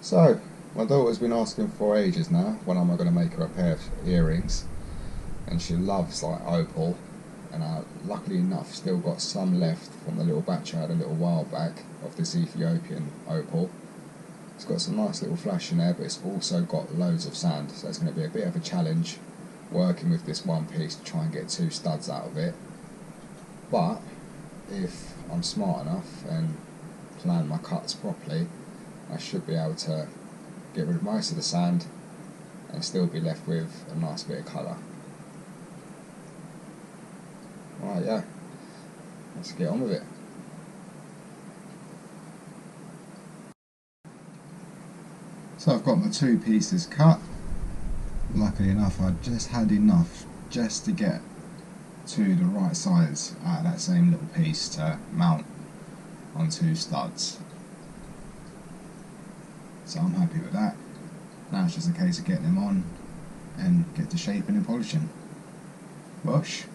So, my daughter's been asking for ages now when am I going to make her a pair of earrings, and she loves like opal, and I luckily enough still got some left from the little batch I had a little while back of this Ethiopian opal. It's got some nice little flash in there, but it's also got loads of sand, so it's going to be a bit of a challenge working with this one piece to try and get two studs out of it. But if I'm smart enough and plan my cuts properly, I should be able to get rid of most of the sand and still be left with a nice bit of colour. Right, yeah, let's get on with it. So I've got my two pieces cut. Luckily enough, I just had enough just to get to the right size out of that same little piece to mount on two studs. So I'm happy with that. Now it's just a case of getting them on and get to shaping and polishing. Whoosh.